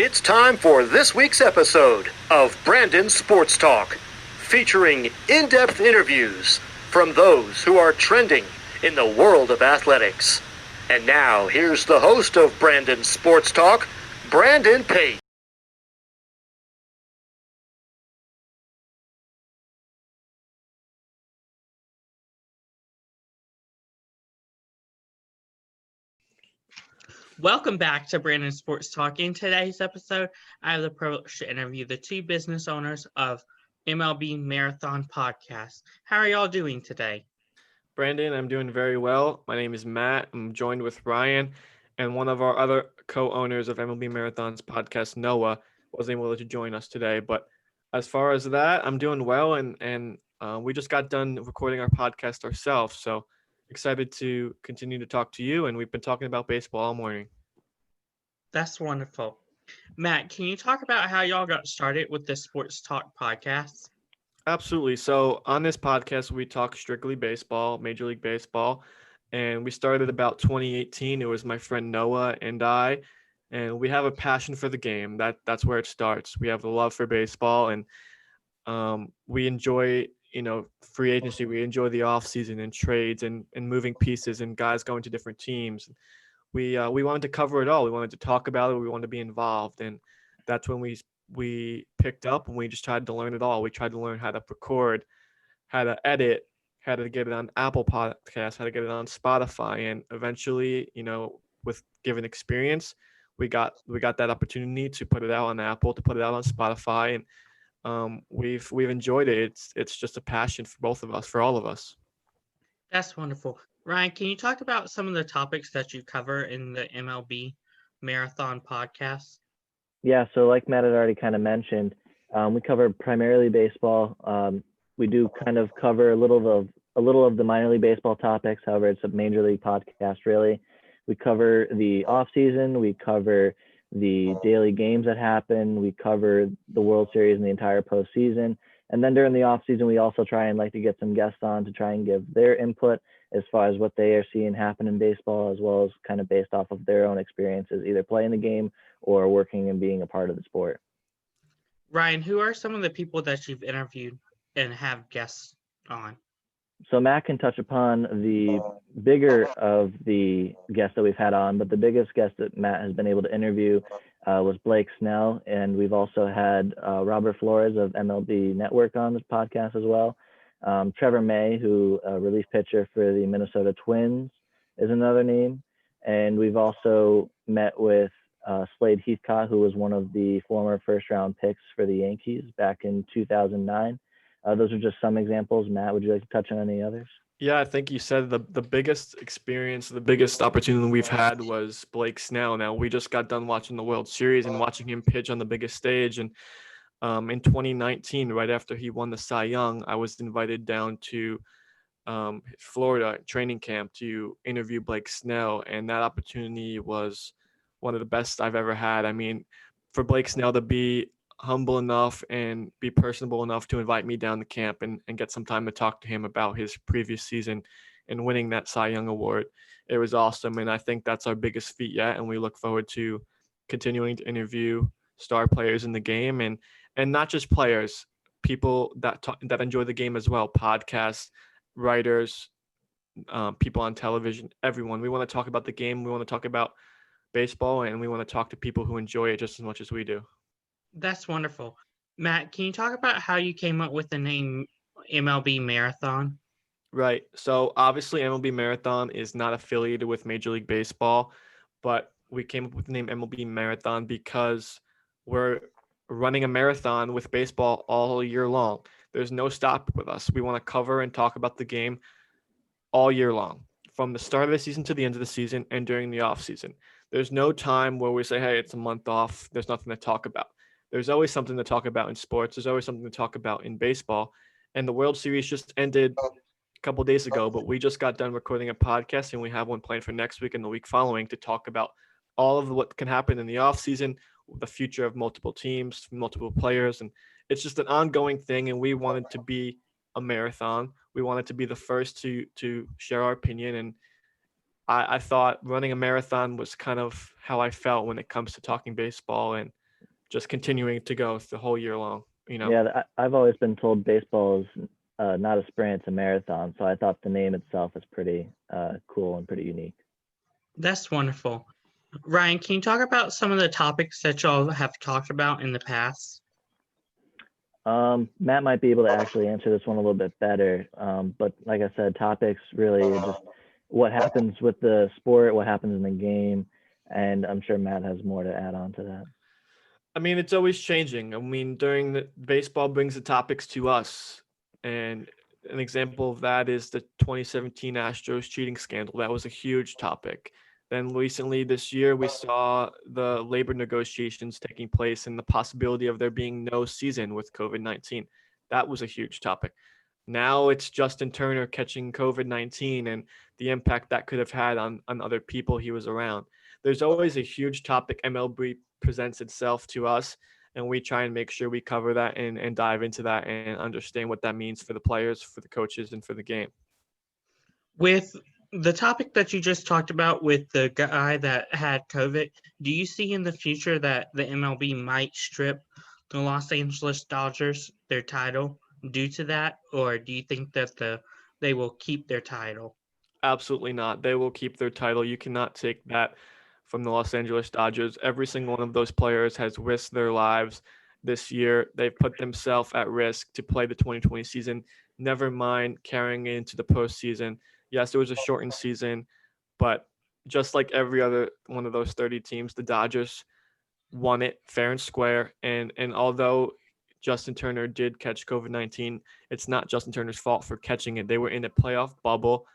It's time for this week's episode of Brandon Sports Talk, featuring in-depth interviews from those who are trending in the world of athletics. And now, here's the host of Brandon Sports Talk, Brandon Pate. Welcome back to Brandon Sports Talk. In today's episode, I have the privilege to interview the two business owners of MLB Marathon Podcast. How are y'all doing today? Brandon, I'm doing very well. My name is Matt. I'm joined with Ryan, and one of our other co-owners of MLB Marathon's podcast, Noah, wasn't able to join us today. But as far as that, I'm doing well, and we just got done recording our podcast ourselves. So excited to continue to talk to you, and we've been talking about baseball all morning. That's wonderful. Matt, can you talk about how y'all got started with the Sports Talk podcast? Absolutely. So on this podcast, we talk strictly baseball, Major League Baseball, and we started about 2018. It was my friend Noah and I, and we have a passion for the game. That's where it starts. We have a love for baseball, and we enjoy, free agency. We enjoy the off season and trades and moving pieces and guys going to different teams. We wanted to cover it all. We wanted to talk about it. We wanted to be involved, and that's when we picked up and we just tried to learn it all. We tried to learn how to record, how to edit, how to get it on Apple Podcasts, how to get it on Spotify, and eventually, with given experience, we got that opportunity to put it out on Apple, to put it out on Spotify, and we've enjoyed it. It's just a passion for both of us, for all of us. That's wonderful. Ryan, can you talk about some of the topics that you cover in the MLB Marathon podcast? Yeah, so like Matt had already kind of mentioned, we cover primarily baseball. We do kind of cover a little of the minor league baseball topics. However, it's a major league podcast, really. We cover the off season. We cover the daily games that happen. We cover the World Series and the entire postseason. And then during the off season, we also try and like to get some guests on to try and give their input as far as what they are seeing happen in baseball, as well as kind of based off of their own experiences, either playing the game or working and being a part of the sport. Ryan, who are some of the people that you've interviewed and have guests on? So Matt can touch upon the bigger of the guests that we've had on, but the biggest guest that Matt has been able to interview was Blake Snell, and we've also had Robert Flores of MLB Network on this podcast as well. Trevor May, who relief pitcher for the Minnesota Twins, is another name, and we've also met with Slade Heathcott, who was one of the former first-round picks for the Yankees back in 2009. Those are just some examples. Matt, would you like to touch on any others? Yeah, I think you said the biggest experience, the biggest opportunity we've had was Blake Snell. Now, we just got done watching the World Series and watching him pitch on the biggest stage. And in 2019, right after he won the Cy Young, I was invited down to Florida training camp to interview Blake Snell. And that opportunity was one of the best I've ever had. I mean, for Blake Snell to be humble enough and be personable enough to invite me down to camp and get some time to talk to him about his previous season and winning that Cy Young Award. It was awesome. And I think that's our biggest feat yet. And we look forward to continuing to interview star players in the game and not just players, people that enjoy the game as well, podcasts, writers, people on television, everyone. We want to talk about the game. We want to talk about baseball, and we want to talk to people who enjoy it just as much as we do. That's wonderful. Matt, can you talk about how you came up with the name MLB Marathon? Right. So obviously MLB Marathon is not affiliated with Major League Baseball, but we came up with the name MLB Marathon because we're running a marathon with baseball all year long. There's no stop with us. We want to cover and talk about the game all year long, from the start of the season to the end of the season and during the off season. There's no time where we say, hey, it's a month off. There's nothing to talk about. There's always something to talk about in sports. There's always something to talk about in baseball. And the World Series just ended a couple days ago, but we just got done recording a podcast, and we have one planned for next week and the week following to talk about all of what can happen in the offseason, the future of multiple teams, multiple players. And it's just an ongoing thing, and we wanted to be a marathon. We wanted to be the first to share our opinion. And I thought running a marathon was kind of how I felt when it comes to talking baseball. And just continuing to go the whole year long. Yeah, I've always been told baseball is not a sprint, it's a marathon. So I thought the name itself is pretty cool and pretty unique. That's wonderful. Ryan, can you talk about some of the topics that y'all have talked about in the past? Matt might be able to actually answer this one a little bit better. But like I said, topics really just what happens with the sport, what happens in the game, and I'm sure Matt has more to add on to that. I mean, it's always changing. I mean, during the baseball brings the topics to us, and an example of that is the 2017 Astros cheating scandal. That was a huge topic. Then recently this year, we saw the labor negotiations taking place and the possibility of there being no season with COVID-19. That was a huge topic. Now it's Justin Turner catching COVID-19 and the impact that could have had on other people he was around. There's always a huge topic MLB presents itself to us, and we try and make sure we cover that and dive into that and understand what that means for the players, for the coaches, and for the game. With the topic that you just talked about with the guy that had COVID, do you see in the future that the MLB might strip the Los Angeles Dodgers their title due to that, or do you think that they will keep their title? Absolutely not. They will keep their title. You cannot take that from the Los Angeles Dodgers. Every single one of those players has risked their lives this year. They've put themselves at risk to play the 2020 season, never mind carrying it into the postseason. Yes, it was a shortened season, but just like every other one of those 30 teams, the Dodgers won it fair and square. And although Justin Turner did catch COVID-19, it's not Justin Turner's fault for catching it. They were in a playoff bubble.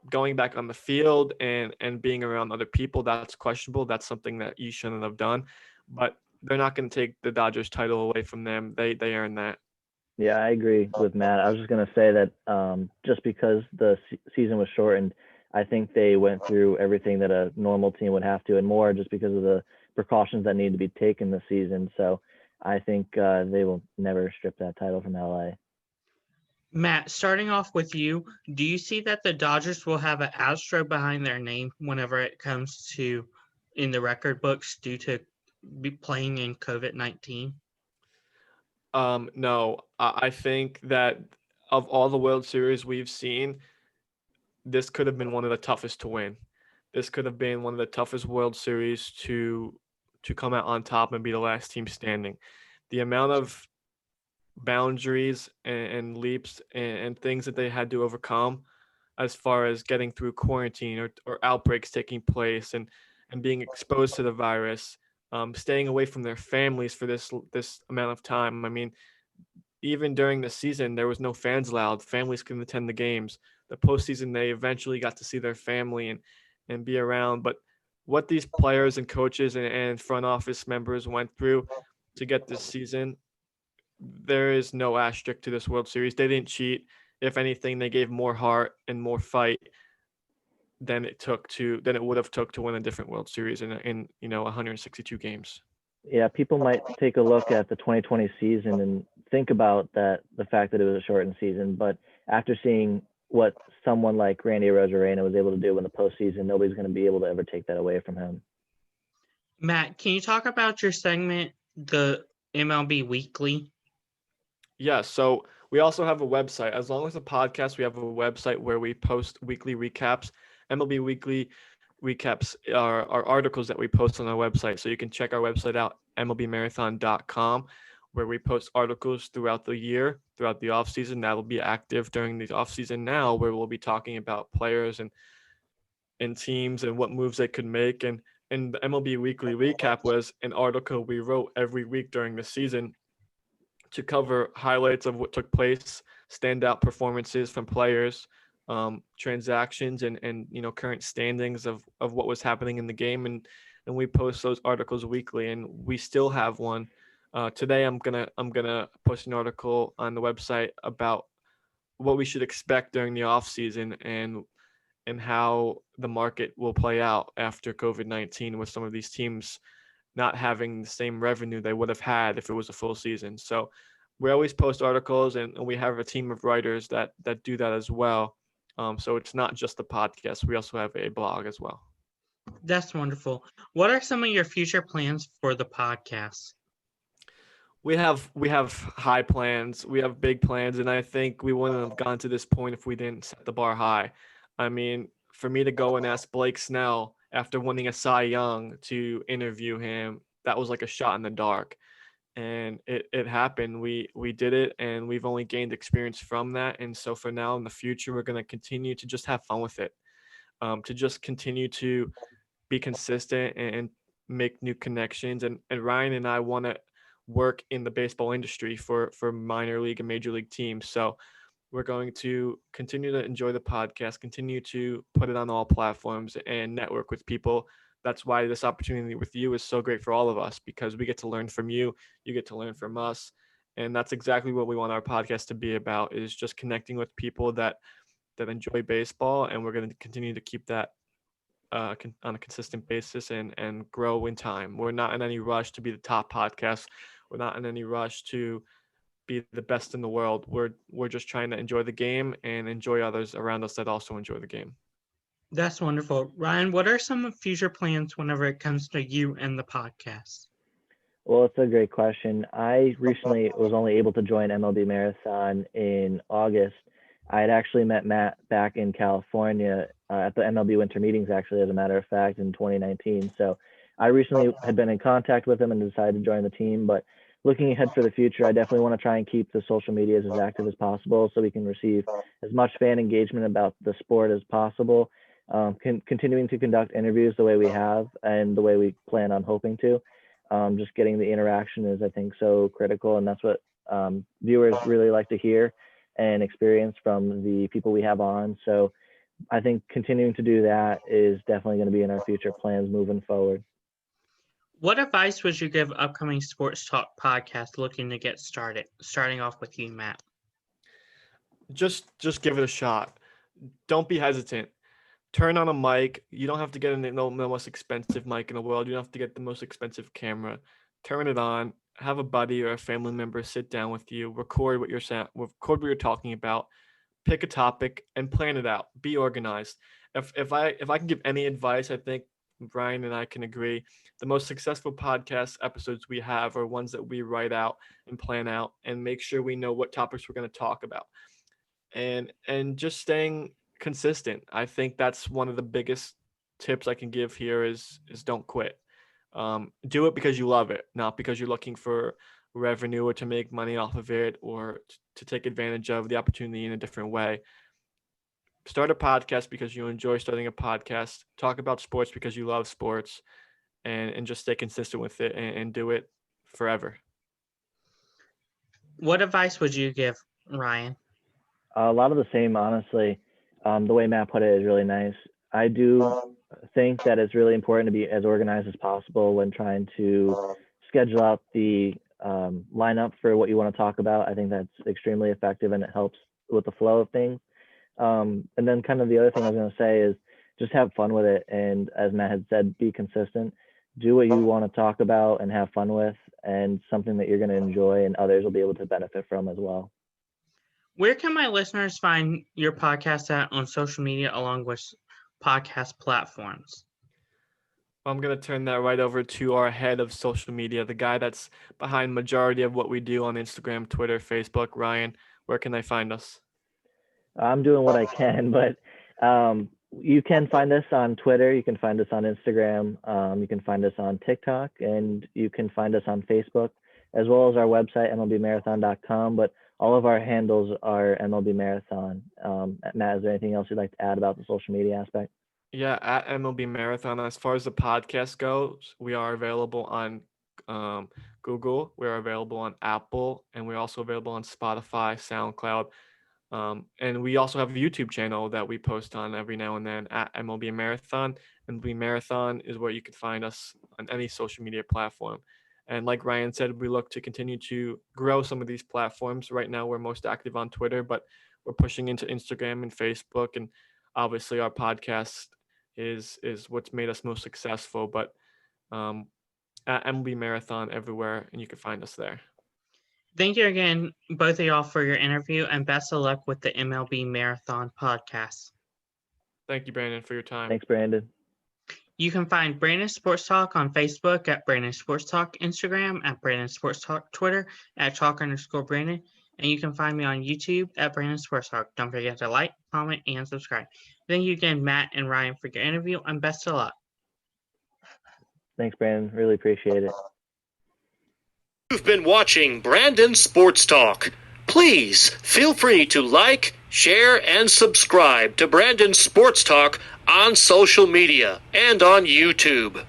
Going back on the field and being around other people, that's questionable. That's something that you shouldn't have done. But they're not going to take the Dodgers title away from them. They earned that. Yeah, I agree with Matt. I was just going to say that just because the season was shortened, I think they went through everything that a normal team would have to and more just because of the precautions that need to be taken this season. So I think they will never strip that title from LA. Matt, starting off with you, do you see that the Dodgers will have an asterisk behind their name whenever it comes to in the record books due to be playing in COVID-19? No, I think that of all the World Series we've seen, this could have been one of the toughest to win. This could have been one of the toughest World Series to come out on top and be the last team standing. The amount of boundaries and leaps and things that they had to overcome as far as getting through quarantine or outbreaks taking place and being exposed to the virus, staying away from their families for this amount of time. I mean, even during the season, there was no fans allowed. Families couldn't attend the games. The postseason, they eventually got to see their family and be around. But what these players and coaches and front office members went through to get this season, there is no asterisk to this World Series. They didn't cheat. If anything, they gave more heart and more fight than it would have took to win a different World Series in 162 games. Yeah, people might take a look at the 2020 season and think about the fact that it was a shortened season, but after seeing what someone like Randy Arozarena was able to do in the postseason, nobody's going to be able to ever take that away from him. Matt, can you talk about your segment, the MLB Weekly? Yeah, so we also have a website. As long as a podcast, we have a website where we post weekly recaps. MLB Weekly recaps are articles that we post on our website. So you can check our website out, MLBMarathon.com, where we post articles throughout the year, throughout the offseason. That will be active during the offseason now, where we'll be talking about players and teams and what moves they could make. And the MLB Weekly recap was an article we wrote every week during the season to cover highlights of what took place, standout performances from players, transactions and current standings of what was happening in the game, and we post those articles weekly, and we still have one. Today I'm gonna post an article on the website about what we should expect during the off season and how the market will play out after COVID-19 with some of these teams not having the same revenue they would have had if it was a full season. So we always post articles and we have a team of writers that do that as well. So it's not just the podcast. We also have a blog as well. That's wonderful. What are some of your future plans for the podcast? We have high plans. We have big plans, and I think we wouldn't have gone to this point if we didn't set the bar high. I mean, for me to go and ask Blake Snell after winning a Cy Young to interview him, that was like a shot in the dark. And it happened. We did it, and we've only gained experience from that. And so for now in the future, we're going to continue to just have fun with it, to just continue to be consistent and make new connections. And Ryan and I want to work in the baseball industry for minor league and major league teams. So we're going to continue to enjoy the podcast, continue to put it on all platforms and network with people. That's why this opportunity with you is so great for all of us, because we get to learn from you, you get to learn from us. And that's exactly what we want our podcast to be about, is just connecting with people that enjoy baseball. And we're going to continue to keep that on a consistent basis and grow in time. We're not in any rush to be the top podcast. We're not in any rush to be the best in the world. We're just trying to enjoy the game and enjoy others around us that also enjoy the game. That's wonderful. Ryan, what are some future plans whenever it comes to you and the podcast? Well, it's a great question. I recently was only able to join MLB Marathon in August. I had actually met Matt back in California at the MLB Winter Meetings, actually, as a matter of fact, in 2019. So I recently had been in contact with him and decided to join the team. But looking ahead for the future, I definitely want to try and keep the social medias as active as possible so we can receive as much fan engagement about the sport as possible. Continuing to conduct interviews the way we have and the way we plan on hoping to. Just getting the interaction is, I think, so critical, and that's what viewers really like to hear and experience from the people we have on. So I think continuing to do that is definitely going to be in our future plans moving forward. What advice would you give upcoming sports talk podcasts looking to get started? Starting off with you, Matt. Just give it a shot. Don't be hesitant. Turn on a mic. You don't have to get the most expensive mic in the world. You don't have to get the most expensive camera. Turn it on. Have a buddy or a family member sit down with you. Record what you're talking about. Pick a topic and plan it out. Be organized. If I can give any advice, I think Brian and I can agree. The most successful podcast episodes we have are ones that we write out and plan out and make sure we know what topics we're going to talk about. And just staying consistent. I think that's one of the biggest tips I can give here is don't quit. Do it because you love it, not because you're looking for revenue or to make money off of it or to take advantage of the opportunity in a different way. Start a podcast because you enjoy starting a podcast. Talk about sports because you love sports, and just stay consistent with it and do it forever. What advice would you give, Ryan? A lot of the same, honestly. The way Matt put it is really nice. I do think that it's really important to be as organized as possible when trying to schedule out the lineup for what you want to talk about. I think that's extremely effective and it helps with the flow of things. And then kind of the other thing I was going to say is just have fun with it. And as Matt had said, be consistent. Do what you want to talk about and have fun with, and something that you're going to enjoy and others will be able to benefit from as well. Where can my listeners find your podcast at on social media along with podcast platforms? I'm going to turn that right over to our head of social media, the guy that's behind majority of what we do on Instagram, Twitter, Facebook. Ryan, where can they find us? I'm doing what I can, but you can find us on Twitter. You can find us on Instagram. You can find us on TikTok, and you can find us on Facebook, as well as our website, MLBMarathon.com. But all of our handles are MLB Marathon. Matt, is there anything else you'd like to add about the social media aspect? Yeah, at MLB Marathon. As far as the podcast goes, we are available on Google. We're available on Apple, and we're also available on Spotify, SoundCloud. And we also have a YouTube channel that we post on every now and then at MLB Marathon. MLB Marathon is where you can find us on any social media platform. And like Ryan said, we look to continue to grow some of these platforms. Right now, we're most active on Twitter, but we're pushing into Instagram and Facebook. And obviously, our podcast is what's made us most successful. But at MLB Marathon everywhere, and you can find us there. Thank you again, both of y'all, for your interview, and best of luck with the MLB Marathon podcast. Thank you, Brandon, for your time. Thanks, Brandon. You can find Brandon Sports Talk on Facebook at Brandon Sports Talk, Instagram at Brandon Sports Talk, Twitter at Talk_Brandon, and you can find me on YouTube at Brandon Sports Talk. Don't forget to like, comment, and subscribe. Thank you again, Matt and Ryan, for your interview, and best of luck. Thanks, Brandon. Really appreciate it. You've been watching Brandon Sports Talk. Please feel free to like, share, and subscribe to Brandon Sports Talk on social media and on YouTube.